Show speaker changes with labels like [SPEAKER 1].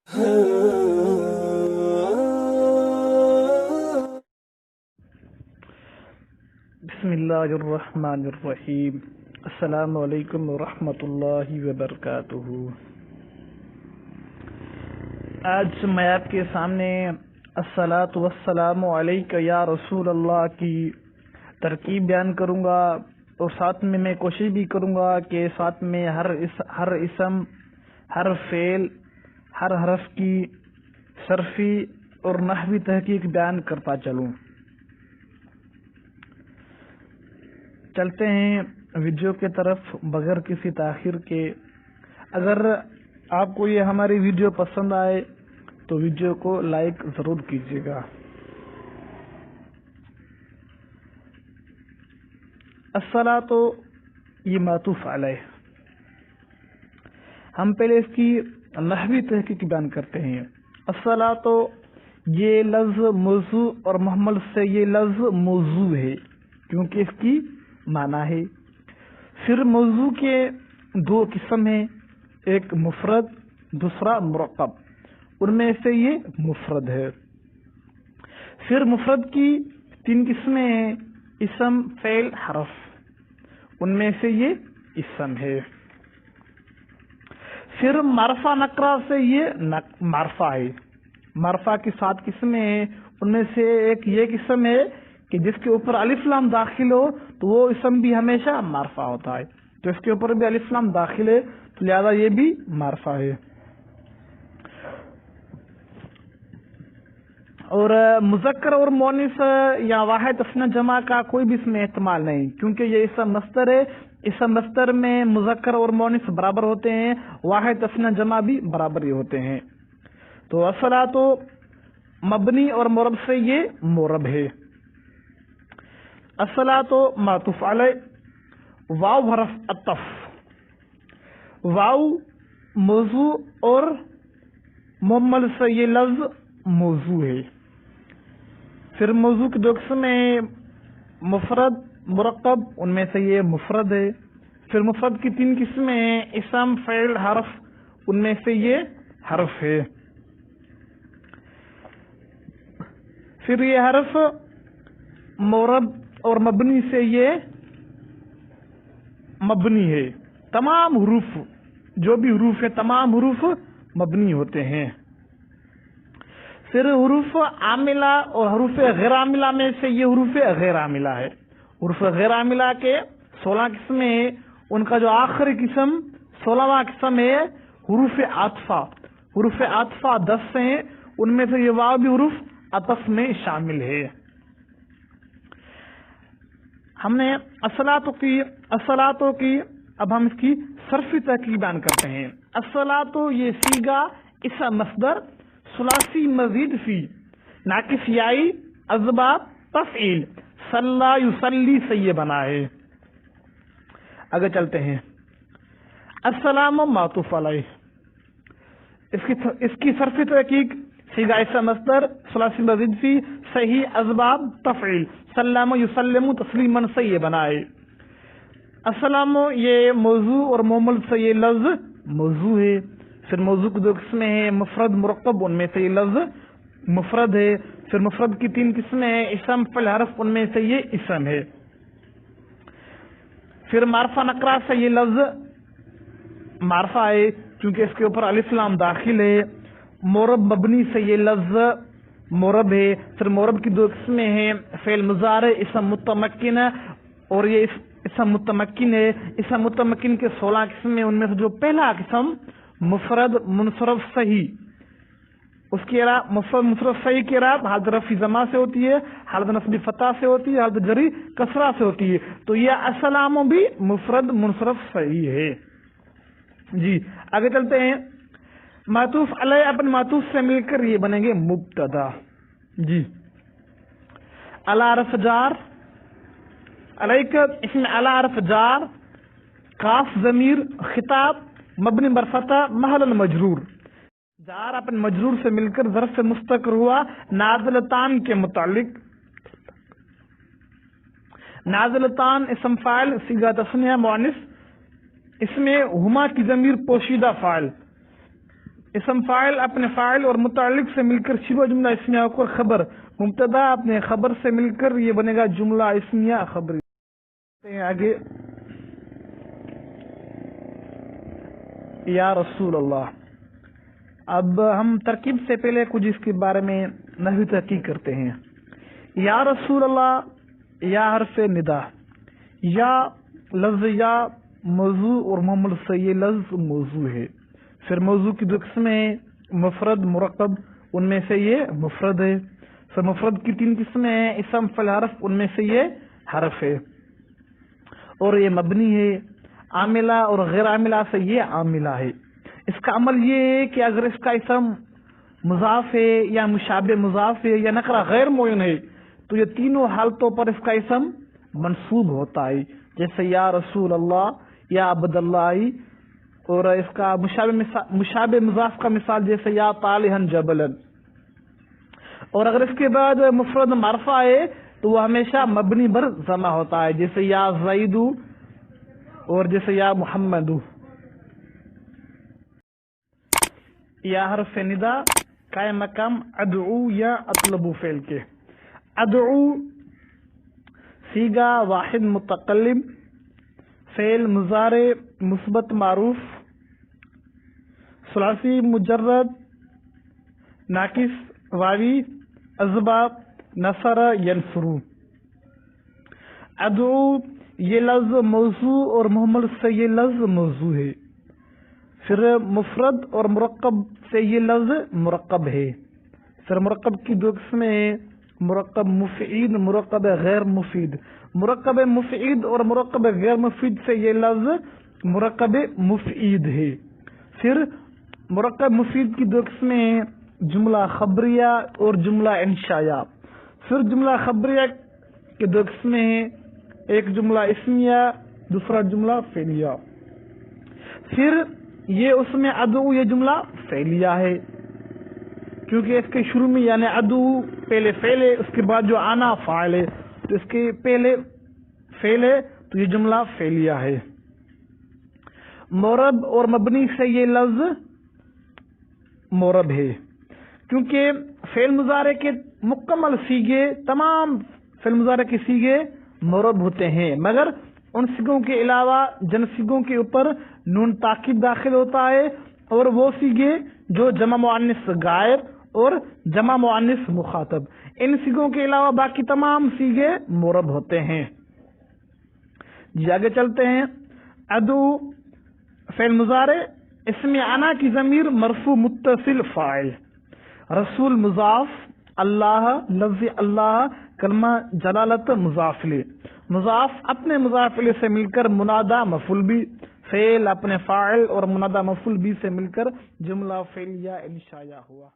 [SPEAKER 1] بسم اللہ الرحمن الرحیم۔ السلام علیکم ورحمۃ اللہ وبرکاتہ۔ آج میں آپ کے سامنے الصلاۃ والسلام علیک یا رسول اللہ کی ترکیب بیان کروں گا، اور ساتھ میں کوشش بھی کروں گا کہ ساتھ میں ہر اسم، ہر فعل، ہر حرف کی صرفی اور نحوی تحقیق بیان کرتا چلوں۔ چلتے ہیں ویڈیو کی طرف بغیر کسی تاخیر کے۔ اگر آپ کو یہ ہماری ویڈیو پسند آئے تو ویڈیو کو لائک ضرور کیجیے گا۔ الصلاۃ یہ معطوف علیہ، ہم پہلے اس کی نحوی تحقیق بیان کرتے ہیں۔ الصلاۃ یہ لفظ موضوع اور محمل سے یہ لفظ موضوع ہے، کیونکہ اس کی معنی ہے۔ پھر موضوع کے دو قسم ہیں، ایک مفرد، دوسرا مرکب، ان میں سے یہ مفرد ہے۔ پھر مفرد کی تین قسمیں ہیں، اسم، فعل، حرف، ان میں سے یہ اسم ہے۔ پھر معرفہ نکرہ سے یہ معرفہ ہے۔ معرفہ کی 7 قسمیں ہیں، ان میں سے ایک یہ قسم ہے کہ جس کے اوپر الف لام داخل ہو تو وہ اسم بھی ہمیشہ معرفہ ہوتا ہے، تو اس کے اوپر بھی الف لام داخل ہے تو لہذا یہ بھی معرفہ ہے۔ اور مذکر اور مؤنث یا واحد تثنیہ جمع کا کوئی بھی اس میں احتمال نہیں، کیونکہ یہ اسم مصدر ہے۔ اسم مصدر میں مذکر اور مؤنث برابر ہوتے ہیں، واحد تثنیہ جمع بھی برابر ہی ہوتے ہیں۔ تو الصلاۃ مبنی اور معرب سے یہ معرب ہے۔ الصلاۃ معطوف علیہ، واو حرف عطف، واو موضوع اور محمل سے یہ لفظ موضوع ہے۔ پھر موضوع کی 2 قسمیں ہیں، مفرد، مرکب، ان میں سے یہ مفرد ہے۔ پھر مفرد کی 3 قسمیں ہیں، اسم، فعل، حرف، ان میں سے یہ حرف ہے۔ پھر یہ حرف معرب اور مبنی سے یہ مبنی ہے۔ تمام حروف، جو بھی حروف ہیں، تمام حروف مبنی ہوتے ہیں۔ پھر حروف عاملہ اور حروف غیر عاملہ میں سے یہ حروف غیر عاملہ ہے۔ حروف غیر عاملہ کے 16 قسمیں ہیں، ان کا جو آخری قسم 16واں قسم ہے حروف عاطفہ۔ حروف عاطفہ 10 ہیں، ان میں سے یہ واو بھی حروف عطف میں شامل ہے۔ ہم نے الصلاۃ کی اب ہم اس کی صرفی تحقیق بیان کرتے ہیں۔ الصلاۃ یہ صیغہ اسم مصدر ثلاثی مزید فی ناقص یائی اسباب تفعیل صلی یصلی سے یہ بنا ہے۔ آگے چلتے ہیں۔ السلام معطوف علیہ، اس کی صرفی تحقیق صیغہ اسم مصدر ثلاثی مزید فی صحیح اسباب تفعیل سلم یسلم تسلیما سے یہ بنا ہے۔ السلام یہ موضوع اور محمل سے یہ لفظ موضوع ہے۔ پھر موضوع کی 2 قسمیں ہیں، مفرد، مرکب، ان میں سے یہ لفظ مفرد ہے۔ پھر مفرد کی 3 قسمیں ہیں، اسم، فعل، حرف، ان میں سے یہ اسم ہے۔ پھر معرفہ نکرہ سے یہ لفظ معرفہ ہے، کیونکہ اس کے اوپر الف لام داخل ہے۔ معرب مبنی سے یہ لفظ معرب ہے۔ پھر معرب کی 2 قسمیں ہیں، فعل مضارع، اسم متمکن، اور یہ اسم متمکن ہے۔ اسم متمکن کے 16 قسمیں، ان میں سے جو پہلا قسم مفرد منصرف صحیح، اس کی اعراب مفرد منصرف صحیح کی اعراب حالت رفع ضمہ سے ہوتی ہے، حالت نصب فتح سے ہوتی ہے، حالت جری کسرہ سے ہوتی ہے، تو یہ السلام بھی مفرد منصرف صحیح ہے۔ جی آگے چلتے ہیں۔ معطوف علیہ اپنے معطوف سے مل کر یہ بنیں گے مبتدا۔ جی علی حرف جار، علیک اس میں علی حرف جار، کاف ضمیر خطاب مبنی بر فتح محل مجرور، جار اپنے مجرور سے مل کر ظرف سے مستقر ہوا نازلتان کے متعلق۔ نازلتان اسم فاعل صیغہ تثنیہ مؤنث، اس میں ہما کی ضمیر پوشیدہ فاعل، اسم فاعل اپنے فاعل اور متعلق سے مل کر شبہ جملہ اسمیہ ہو کر خبر، مبتدا اپنے خبر سے مل کر یہ بنے گا جملہ اسمیہ خبری۔ آگے یا رسول اللہ، اب ہم ترکیب سے پہلے کچھ اس کے بارے میں نحوی تحقیق کرتے ہیں۔ یا رسول اللہ، یا حرف ندا، یا لفظ یا موضوع اور محمد سے یہ لفظ موضوع ہے۔ پھر موضوع کی دو قسمیں ہیں، مفرد مرکب، ان میں سے یہ مفرد ہے۔ پھر مفرد کی تین قسمیں ہیں، اسم فعل حرف، ان میں سے یہ حرف ہے اور یہ مبنی ہے۔ عاملہ اور غیر عاملہ سے یہ عاملہ ہے۔ اس کا عمل یہ ہے کہ اگر اس کا اسم مضاف ہے یا مشابہ مضاف ہے یا نکرہ غیر معین ہے تو یہ تینوں حالتوں پر اس کا اسم منصوب ہوتا ہے، جیسے یا رسول اللہ، یا عبد اللہ، اور اس کا مشابہ مضاف کا مثال جیسے یا طالحا جبلا۔ اور اگر اس کے بعد مفرد معرفہ ہے تو وہ ہمیشہ مبنی بر ضمہ ہوتا ہے، جیسے یا زید اور جیسے یا محمد۔ یا حرف ندا قائم مقام ادعو یا اطلب فعل کے۔ ادعو صیغہ واحد متکلم، فعل مضارع مثبت معروف، ثلاثی مجرد، ناقص واوی، اسباب نصر ینصر۔ ادعو یہ لفظ موضوع اور محمل سے یہ لفظ موضوع ہے۔ پھر مفرد اور مرکب سے یہ لفظ مرکب ہے۔ پھر مرکب کی دو قسمیں ہیں، مرکب مفید، مرکب غیر مفید۔ مرکب مفید اور مرکب غیر مفید سے یہ لفظ مرکب مفید ہے۔ پھر مرکب مفید کی دو قسمیں ہیں، جملہ خبریہ اور جملہ انشائیہ۔ پھر جملہ خبریہ کی دو قسمیں ہیں، ایک جملہ اسمیہ، دوسرا جملہ فعلیہ۔ پھر یہ اس میں ادعو یہ جملہ فعلیہ ہے، کیونکہ اس کے شروع میں یعنی ادعو پہلے فعل ہے، اس کے بعد جو آنا فاعل ہے، تو اس کے پہلے فعل ہے تو یہ جملہ فعلیہ ہے۔ مورب اور مبنی سے یہ لفظ مورب ہے، کیونکہ فعل مضارع کے مکمل صیغے، تمام فعل مضارع کے صیغے مورب ہوتے ہیں، مگر ان صیغوں کے علاوہ جن صیغوں کے اوپر نون تاکید داخل ہوتا ہے اور وہ صیغے جو جمع مؤنث غائب اور جمع مؤنث مخاطب، ان صیغوں کے علاوہ باقی تمام صیغے مورب ہوتے ہیں۔ جی آگے چلتے ہیں۔ ادعو فعل مضارع، اسم انا کی ضمیر مرفوع متصل فاعل، رسول مضاف، اللہ لفظ اللہ کلمہ جلالت مضاف الیہ، مضاف اپنے مضاف الیہ سے مل کر منادہ مفعول بھی، فعل اپنے فاعل اور منادہ مفعول بھی سے مل کر جملہ فعلیہ انشائیہ ہوا۔